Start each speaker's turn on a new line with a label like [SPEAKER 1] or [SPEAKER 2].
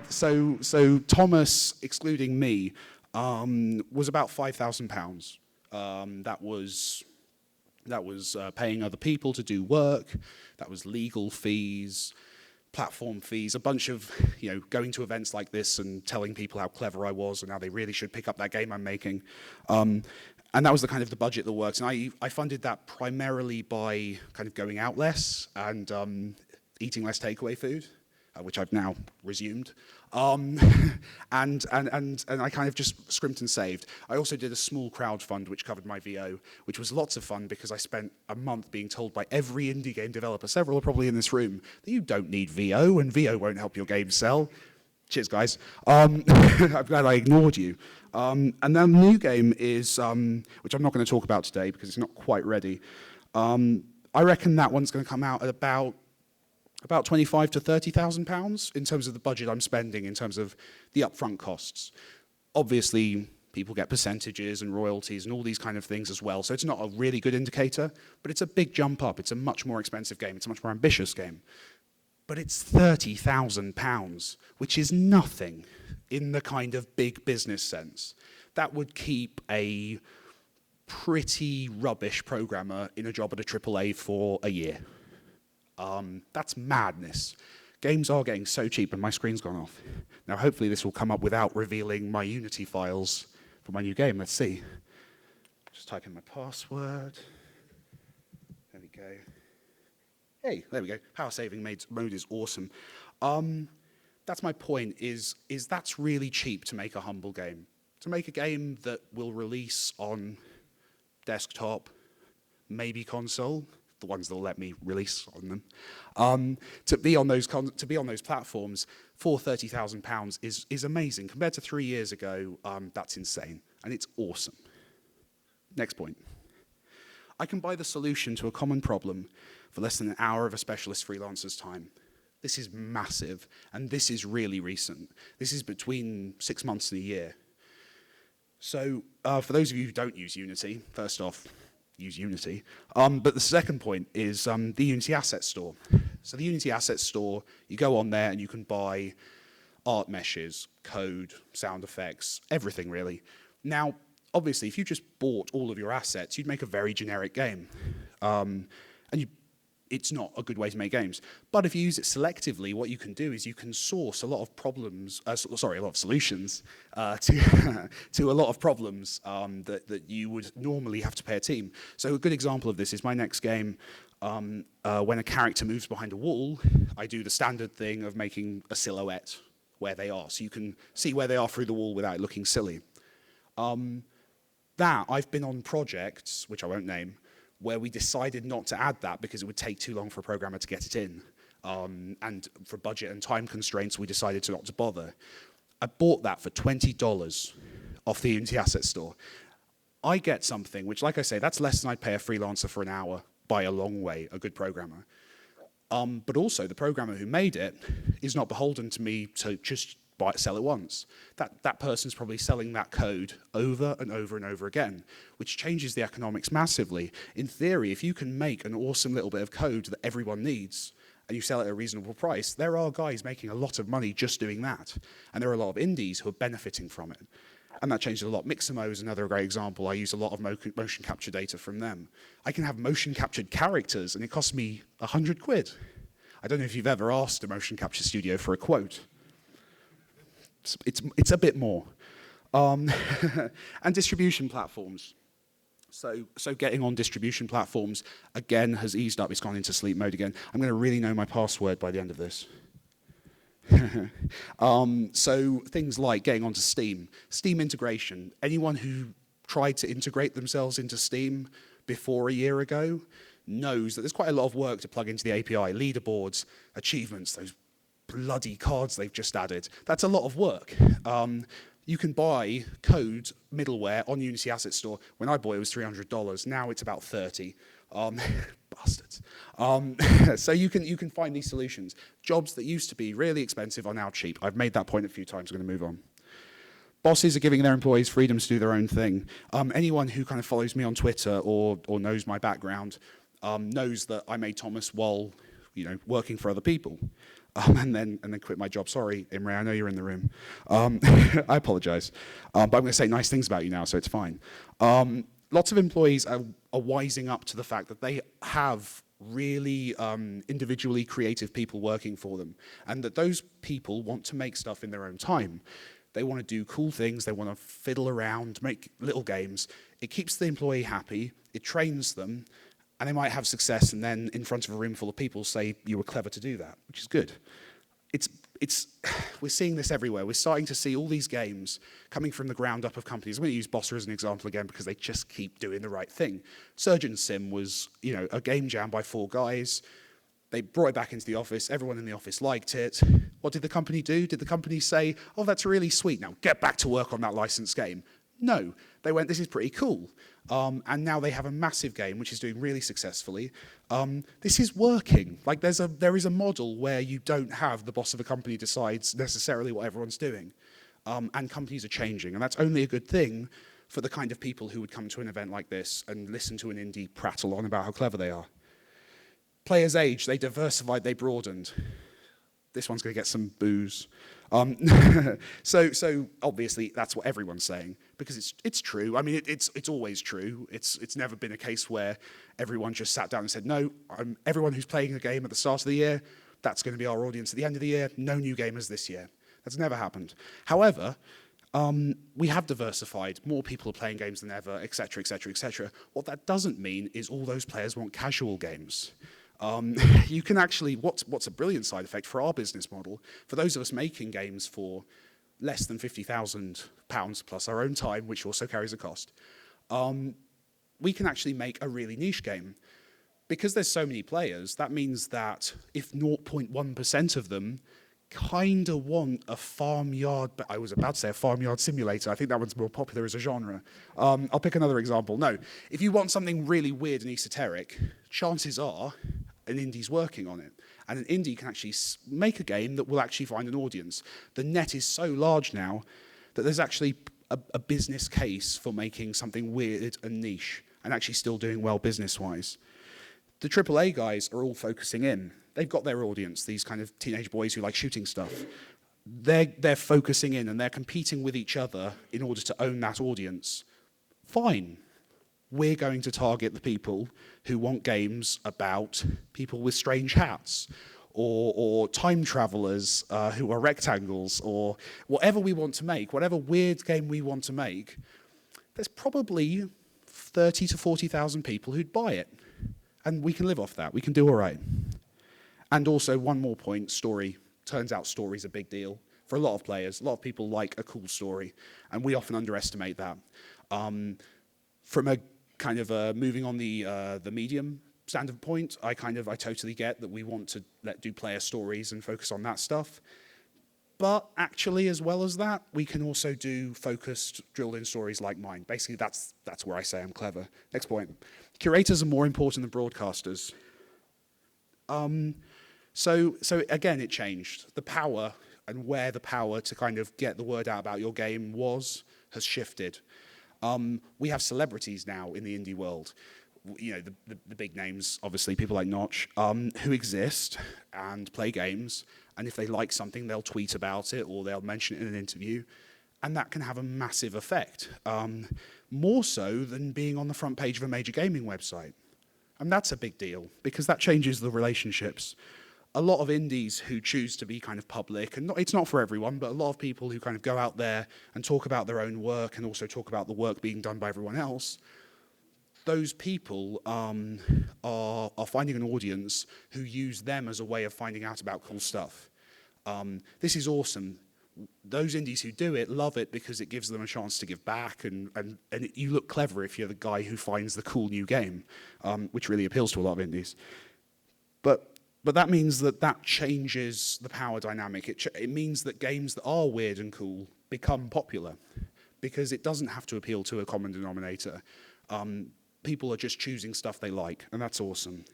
[SPEAKER 1] So Thomas, excluding me, was about £5,000. That was paying other people to do work. That was legal fees, platform fees, a bunch of, going to events like this and telling people how clever I was and how they really should pick up that game I'm making. And that was the kind of the budget that works. And I funded that primarily by kind of going out less and eating less takeaway food, which I've now resumed. And I kind of just scrimped and saved. I also did a small crowd fund which covered my VO, which was lots of fun because I spent a month being told by every indie game developer, several are probably in this room, that you don't need VO and VO won't help your game sell. Cheers, guys. I'm glad I ignored you. And then the new game is, which I'm not going to talk about today because it's not quite ready. I reckon that one's going to come out at about £25,000 to £30,000 in terms of the budget I'm spending, in terms of the upfront costs. Obviously, people get percentages and royalties and all these kind of things as well, so it's not a really good indicator, but it's a big jump up. It's a much more expensive game. It's a much more ambitious game. But it's £30,000, which is nothing in the kind of big business sense. That would keep a pretty rubbish programmer in a job at a AAA for a year. That's madness. Games are getting so cheap, and my screen's gone off. Now, hopefully this will come up without revealing my Unity files for my new game. Let's see. Just type in my password. There we go. Hey, there we go. Power saving mode is awesome. That's my point, is that's really cheap to make a humble game. To make a game that will release on desktop, maybe console, the ones that will let me release on them, to be on those platforms for £30,000 is amazing. Compared to 3 years ago, that's insane, and it's awesome. Next point. I can buy the solution to a common problem for less than an hour of a specialist freelancer's time. This is massive, and this is really recent. This is between 6 months and a year. So for those of you who don't use Unity, first off, use Unity. But the second point is the Unity Asset Store. So the Unity Asset Store, you go on there and you can buy art meshes, code, sound effects, everything really. Now, obviously, if you just bought all of your assets, you'd make a very generic game. It's not a good way to make games. But if you use it selectively, what you can do is you can source a lot of problems, a lot of solutions to a lot of problems that you would normally have to pay a team. So a good example of this is my next game. When a character moves behind a wall, I do the standard thing of making a silhouette where they are, so you can see where they are through the wall without looking silly. I've been on projects, which I won't name, where we decided not to add that because it would take too long for a programmer to get it in. And for budget and time constraints, we decided not to bother. I bought that for $20 off the Unity Asset Store. I get something, which, like I say, that's less than I'd pay a freelancer for an hour, by a long way, a good programmer. But also, the programmer who made it is not beholden to me to just sell it once. That person's probably selling that code over and over and over again, which changes the economics massively. In theory, if you can make an awesome little bit of code that everyone needs, and you sell it at a reasonable price, there are guys making a lot of money just doing that. And there are a lot of indies who are benefiting from it. And that changes a lot. Mixamo is another great example. I use a lot of motion capture data from them. I can have motion captured characters, and it costs me £100. I don't know if you've ever asked a motion capture studio for a quote. It's a bit more. And distribution platforms. So getting on distribution platforms, again, has eased up. It's gone into sleep mode again. I'm going to really know my password by the end of this. So things like getting onto Steam. Steam integration. Anyone who tried to integrate themselves into Steam before a year ago knows that there's quite a lot of work to plug into the API. Leaderboards, achievements, those bloody cards they've just added. That's a lot of work. You can buy code middleware on Unity Asset Store. When I bought it was $300. Now it's about $30. Bastards. So you can find these solutions. Jobs that used to be really expensive are now cheap. I've made that point a few times. I'm going to move on. Bosses are giving their employees freedom to do their own thing. Anyone who kind of follows me on Twitter or knows my background knows that I made Thomas while working for other people. and then quit my job. Sorry, Imre, I know you're in the room. I apologize. But I'm going to say nice things about you now, so it's fine. Lots of employees are wising up to the fact that they have really individually creative people working for them, and that those people want to make stuff in their own time. They want to do cool things, they want to fiddle around, make little games. It keeps the employee happy, it trains them, and they might have success and then in front of a room full of people say you were clever to do that, which is good. We're seeing this everywhere. We're starting to see all these games coming from the ground up of companies. I'm going to use Bossa as an example again because they just keep doing the right thing. Surgeon Sim was, a game jam by 4 guys. They brought it back into the office. Everyone in the office liked it. What did the company do? Did the company say, oh, that's really sweet, now get back to work on that licensed game? No. They went, this is pretty cool. And now they have a massive game which is doing really successfully. This is working. Like there is a model where you don't have the boss of a company decides necessarily what everyone's doing. And companies are changing. And that's only a good thing for the kind of people who would come to an event like this and listen to an indie prattle on about how clever they are. Players' age, they diversified, they broadened. This one's going to get some boos. So obviously that's what everyone's saying because it's true. I mean, it's always true. It's never been a case where everyone just sat down and said, no, everyone who's playing a game at the start of the year, that's going to be our audience at the end of the year. No new gamers this year. That's never happened. However, we have diversified. More people are playing games than ever, et cetera, et cetera, et cetera. What that doesn't mean is all those players want casual games. You can actually, what's a brilliant side effect for our business model, for those of us making games for less than £50,000 plus our own time, which also carries a cost, we can actually make a really niche game. Because there's so many players, that means that if 0.1% of them kind of want a farmyard, but I was about to say a farmyard simulator. I think that one's more popular as a genre. I'll pick another example. No, if you want something really weird and esoteric, chances are an indie's working on it. And an indie can actually make a game that will actually find an audience. The net is so large now that there's actually a business case for making something weird and niche and actually still doing well business-wise. The AAA guys are all focusing in. They've got their audience, these kind of teenage boys who like shooting stuff. They're focusing in and they're competing with each other in order to own that audience. Fine. We're going to target the people who want games about people with strange hats or time travelers who are rectangles or whatever we want to make, whatever weird game we want to make. There's probably 30 to 40,000 people who'd buy it. And we can live off that. We can do all right. And also, one more point, story. Turns out story's a big deal for a lot of players. A lot of people like a cool story, and we often underestimate that. From a kind of moving on the medium standpoint, I totally get that we want to do player stories and focus on that stuff. But actually, as well as that, we can also do focused, drilled-in stories like mine. Basically, that's where I say I'm clever. Next point. Curators are more important than broadcasters. So again, it changed. The power and where the power to kind of get the word out about your game has shifted. We have celebrities now in the indie world. The big names, obviously, people like Notch, who exist and play games. And if they like something, they'll tweet about it or they'll mention it in an interview. And that can have a massive effect, more so than being on the front page of a major gaming website. And that's a big deal because that changes the relationships. A lot of indies who choose to be kind of public, and it's not for everyone, but a lot of people who kind of go out there and talk about their own work and also talk about the work being done by everyone else, those people are finding an audience who use them as a way of finding out about cool stuff. This is awesome. Those indies who do it love it because it gives them a chance to give back, and you look clever if you're the guy who finds the cool new game, which really appeals to a lot of indies. But that means that changes the power dynamic. It means that games that are weird and cool become popular because it doesn't have to appeal to a common denominator. People are just choosing stuff they like, and that's awesome.